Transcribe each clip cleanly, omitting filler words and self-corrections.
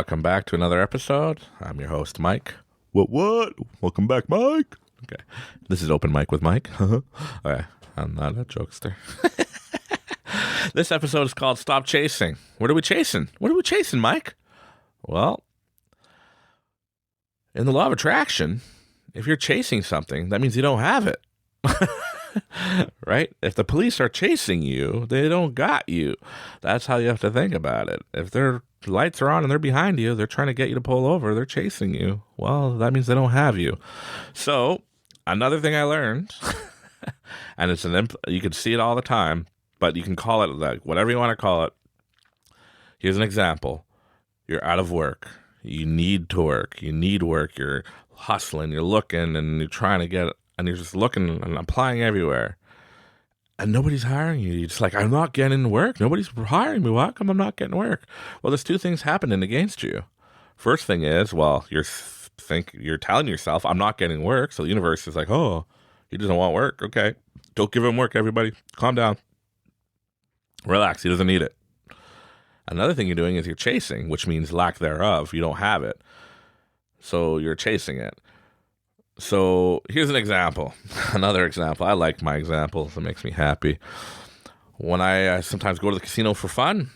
welcome back to another episode. I'm your host, Mike. What? Welcome back, Mike. Okay, this is Open Mic with Mike. Okay, I'm not a jokester. This episode is called Stop Chasing. What are we chasing? Mike? Well, in the law of attraction, if you're chasing something, that means you don't have it. Right? If the police are chasing you, they don't got you. That's how you have to think about it. If their lights are on and they're behind you, they're trying to get you to pull over, they're chasing you. Well, that means they don't have you. So, another thing I learned, and you can see it all the time, but you can call it like whatever you want to call it. Here's an example. You're out of work. You need to work. You need work. You're hustling. You're looking and you're trying to get, and you're just looking and applying everywhere. And nobody's hiring you. You're just like, I'm not getting work. Nobody's hiring me. Why come I'm not getting work? Well, there's two things happening against you. First thing is, well, you're telling yourself, I'm not getting work. So the universe is like, oh, he doesn't want work. Okay. Don't give him work, everybody. Calm down. Relax. He doesn't need it. Another thing you're doing is you're chasing, which means lack thereof. You don't have it. So you're chasing it. So here's an example. Another example. I like my examples. It makes me happy. When I sometimes go to the casino for fun,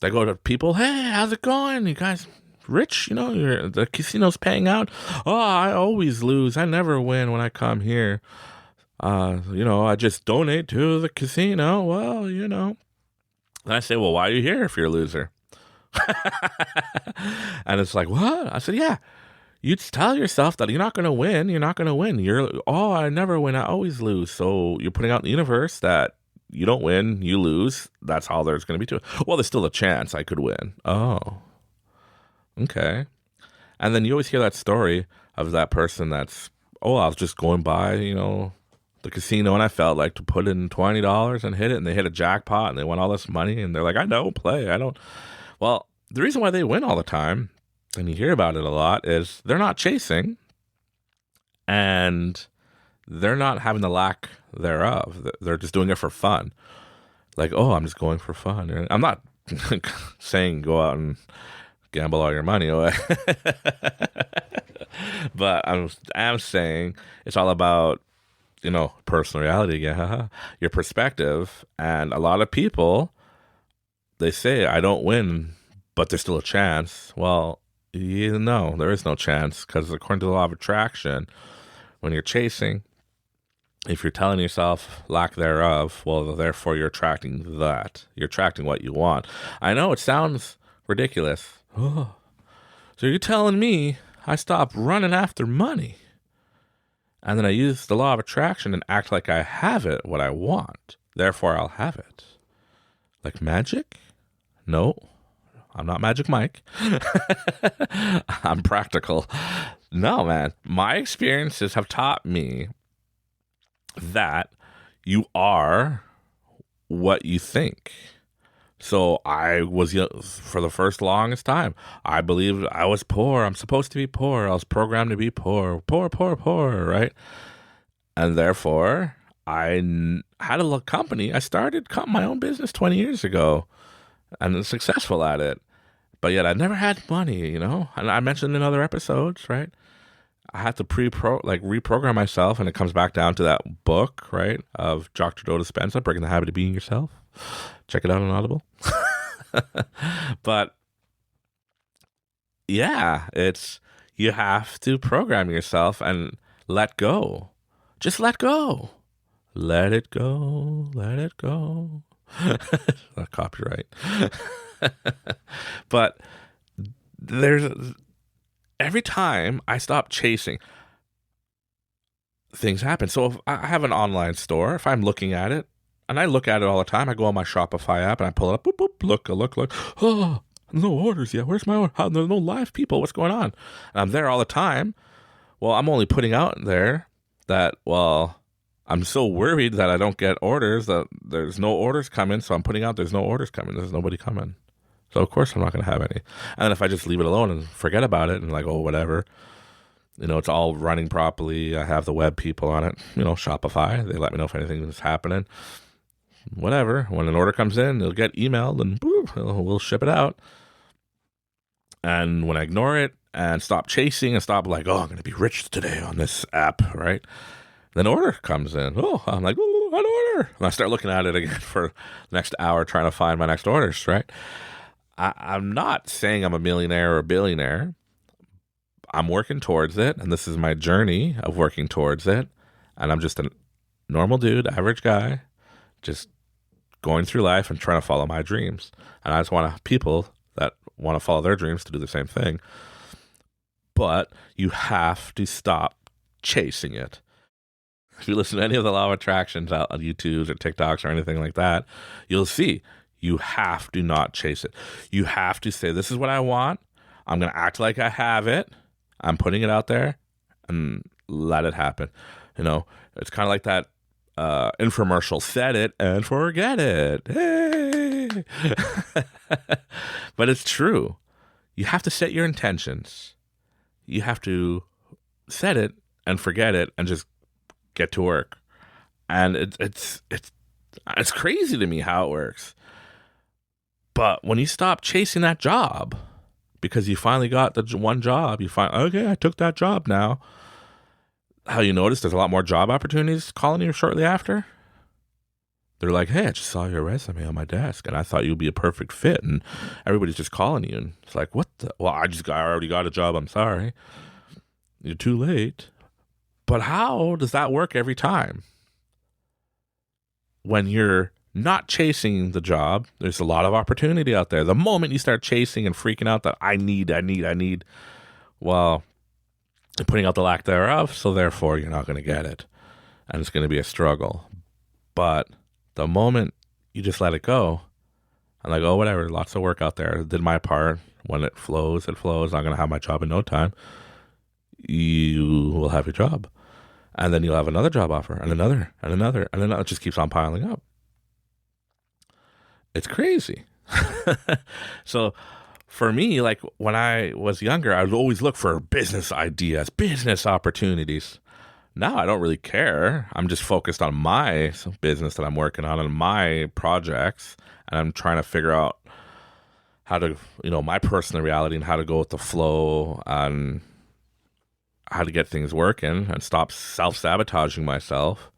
I go to people, hey, how's it going? You guys rich? The casino's paying out. Oh, I always lose. I never win when I come here. I just donate to the casino. Well, And I say, well, why are you here if you're a loser? And it's like, what? I said, yeah. You tell yourself that you're not going to win. You're not going to win. I never win. I always lose. So you're putting out in the universe that you don't win, you lose. That's all there's going to be to it. Well, there's still a chance I could win. Oh, okay. And then you always hear that story of that person I was just going by, the casino, and I felt like to put in $20 and hit it, and they hit a jackpot, and they won all this money, and they're like, I don't play. I don't. Well, the reason why they win all the time, and you hear about it a lot, is they're not chasing and they're not having the lack thereof. They're just doing it for fun. Like, oh, I'm just going for fun. And I'm not saying go out and gamble all your money away. But I'm saying it's all about, personal reality again, your perspective. And a lot of people, they say, I don't win, but there's still a chance. Well, no, there is no chance, because according to the law of attraction, when you're chasing, if you're telling yourself lack thereof, well, therefore you're attracting that. You're attracting what you want. I know it sounds ridiculous. Oh, so you're telling me I stop running after money, and then I use the law of attraction and act like I have it, what I want. Therefore, I'll have it. Like magic? No. I'm not Magic Mike. I'm practical. No, man. My experiences have taught me that you are what you think. So I was, for the first longest time, I believed I was poor. I'm supposed to be poor. I was programmed to be poor, right? And therefore, I had a company. I started my own business 20 years ago and was successful at it. But yet I never had money, And I mentioned in other episodes, right? I had to reprogram myself, and it comes back down to that book, right, of Dr. Joe Dispenza, Breaking the Habit of Being Yourself. Check it out on Audible. But yeah, you have to program yourself and let go. Just let go. Let it go. Let it go. Not copyright. But every time I stop chasing, things happen. So if I have an online store, if I'm looking at it, and I look at it all the time, I go on my Shopify app and I pull it up, boop, boop, look. Oh, no orders yet. Where's my order? There's no live people. What's going on? And I'm there all the time. Well, I'm only putting out there that, I'm so worried that I don't get orders, that there's no orders coming. So I'm putting out there's no orders coming. There's nobody coming. So of course I'm not going to have any. And then if I just leave it alone and forget about it and whatever, it's all running properly. I have the web people on it, Shopify. They let me know if anything is happening. Whatever. When an order comes in, it'll get emailed and boom, we'll ship it out. And when I ignore it and stop chasing and stop like, oh, I'm going to be rich today on this app, right? Then order comes in. Oh, I'm like, oh, an order. And I start looking at it again for the next hour trying to find my next orders, right? I'm not saying I'm a millionaire or a billionaire. I'm working towards it, and this is my journey of working towards it. And I'm just a normal dude, average guy, just going through life and trying to follow my dreams. And I just want people that want to follow their dreams to do the same thing. But you have to stop chasing it. If you listen to any of the law of attractions out on YouTube or TikToks or anything like that, you'll see you have to not chase it. You have to say, this is what I want. I'm going to act like I have it. I'm putting it out there and let it happen. You know, it's kind of like that infomercial, set it and forget it. Hey. But it's true. You have to set your intentions. You have to set it and forget it and just get to work. And it's crazy to me how it works. But when you stop chasing that job because you finally got the one job, you find, okay, I took that job now. How you notice there's a lot more job opportunities calling you shortly after? They're like, hey, I just saw your resume on my desk and I thought you'd be a perfect fit, and everybody's just calling you. And it's like, what the? Well, I already got a job. I'm sorry. You're too late. But how does that work every time? When you're not chasing the job, there's a lot of opportunity out there. The moment you start chasing and freaking out that I need, well, you're putting out the lack thereof, so therefore you're not going to get it. And it's going to be a struggle. But the moment you just let it go, and like, oh, whatever, lots of work out there, I did my part. When it flows, it flows. I'm going to have my job in no time. You will have your job. And then you'll have another job offer, and another, and another, and another. It just keeps on piling up. It's crazy. So for me, like when I was younger, I would always look for business ideas, business opportunities. Now I don't really care. I'm just focused on my business that I'm working on and my projects. And I'm trying to figure out how to, my personal reality and how to go with the flow and how to get things working and stop self-sabotaging myself.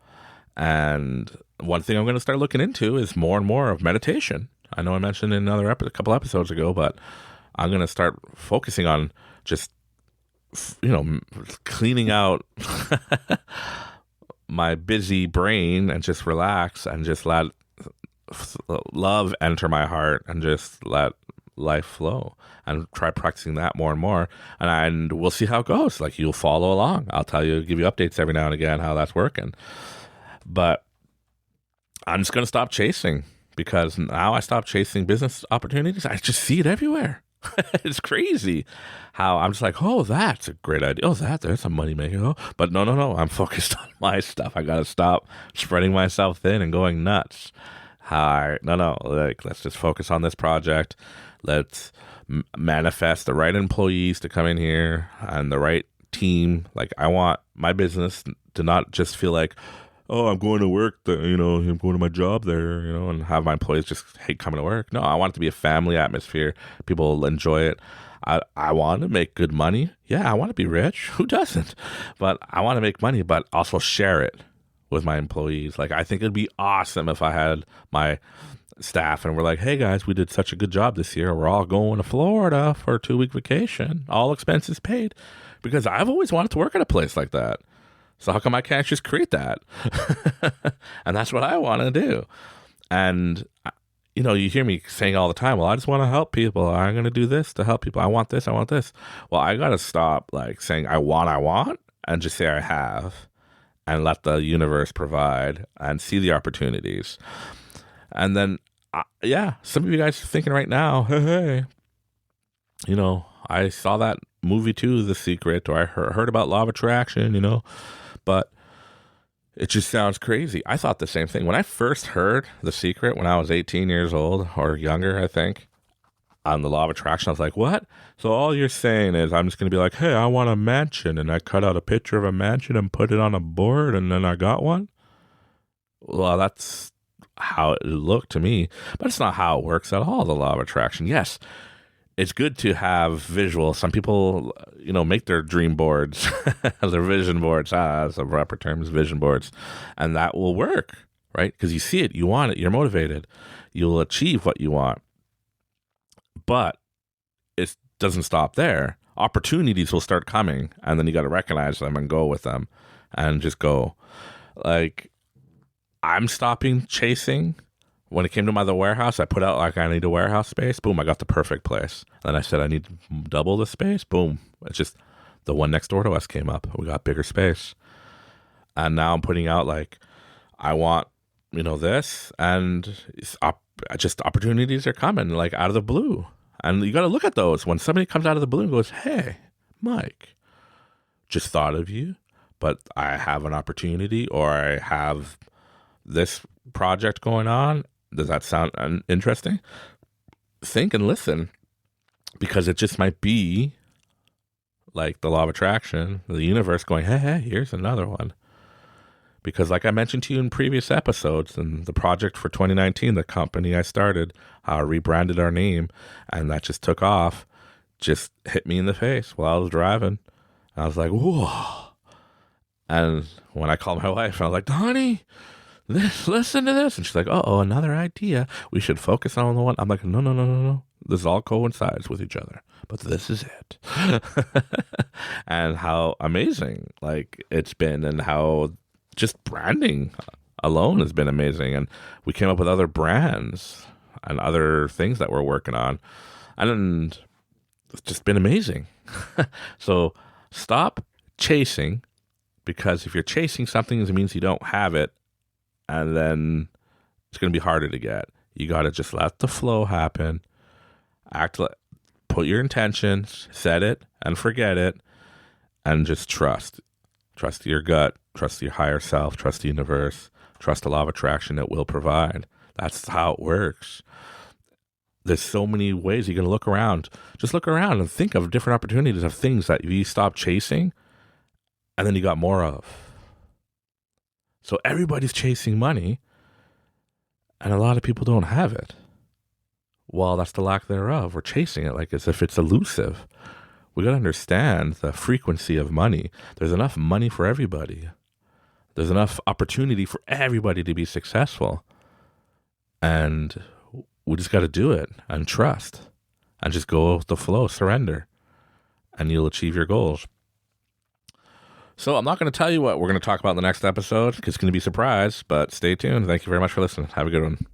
And one thing I'm going to start looking into is more and more of meditation. I know I mentioned in a couple episodes ago, but I'm going to start focusing on just, cleaning out my busy brain and just relax and just let love enter my heart and just let life flow and try practicing that more and more. And we'll see how it goes. Like, you'll follow along. I'll give you updates every now and again how that's working. But I'm just going to stop chasing, because now I stopped chasing business opportunities. I just see it everywhere. It's crazy how I'm just like, oh, that's a great idea. Oh, there's a money maker. Oh. But no. I'm focused on my stuff. I got to stop spreading myself thin and going nuts. Like, let's just focus on this project. Let's manifest the right employees to come in here and the right team. Like, I want my business to not just feel like, oh, I'm going to work, I'm going to my job there, and have my employees just hate coming to work. No, I want it to be a family atmosphere. People will enjoy it. I want to make good money. Yeah, I want to be rich. Who doesn't? But I want to make money, but also share it with my employees. Like, I think it'd be awesome if I had my staff and we're like, hey guys, we did such a good job this year. We're all going to Florida for a 2-week vacation, all expenses paid, because I've always wanted to work at a place like that. So how come I can't just create that? And that's what I want to do. And, you hear me saying all the time, well, I just want to help people. I'm going to do this to help people. I want this. Well, I got to stop saying I want, and just say I have, and let the universe provide and see the opportunities. And then, some of you guys are thinking right now, hey, I saw that movie too, The Secret, or I heard about law of attraction, but it just sounds crazy. I thought the same thing. When I first heard The Secret when I was 18 years old or younger, I think, on the law of attraction, I was like, what? So all you're saying is I'm just going to be like, hey, I want a mansion. And I cut out a picture of a mansion and put it on a board and then I got one? Well, that's how it looked to me. But it's not how it works at all, the law of attraction. Yes, it's good to have visual. Some people, make their dream boards, their vision boards. Some proper terms, vision boards, and that will work, right? Because you see it, you want it, you're motivated, you'll achieve what you want. But it doesn't stop there. Opportunities will start coming, and then you got to recognize them and go with them, and just go. Like, I'm stopping chasing. When it came to the warehouse, I put out I need a warehouse space. Boom, I got the perfect place. Then I said I need double the space. Boom, it's just the one next door to us came up. We got bigger space, and now I'm putting out I want this, and just opportunities are coming out of the blue, and you got to look at those when somebody comes out of the blue and goes, "Hey, Mike, just thought of you, but I have an opportunity, or I have this project going on. Does that sound interesting?" Think and listen, because it just might be like the law of attraction, the universe going, hey, here's another one. Because like I mentioned to you in previous episodes, and the project for 2019, the company I started, how I rebranded our name, and that just took off, just hit me in the face while I was driving. And I was like, whoa. And when I called my wife, I was like, honey, listen to this. And she's like, oh, another idea. We should focus on the one. I'm like, no. This all coincides with each other, but this is it. And how amazing it's been, and how just branding alone has been amazing. And we came up with other brands and other things that we're working on, and it's just been amazing. So stop chasing, because if you're chasing something, it means you don't have it. And then it's going to be harder to get. You got to just let the flow happen. Put your intentions, set it and forget it, and just trust. Trust your gut, trust your higher self, trust the universe, trust the law of attraction that will provide. That's how it works. There's so many ways you can look around. Just look around and think of different opportunities of things that you stop chasing, and then you got more of. So everybody's chasing money, and a lot of people don't have it. Well, that's the lack thereof. We're chasing it as if it's elusive. We got to understand the frequency of money. There's enough money for everybody. There's enough opportunity for everybody to be successful. And we just got to do it and trust and just go with the flow, surrender, and you'll achieve your goals. So I'm not going to tell you what we're going to talk about in the next episode, because it's going to be a surprise, but stay tuned. Thank you very much for listening. Have a good one.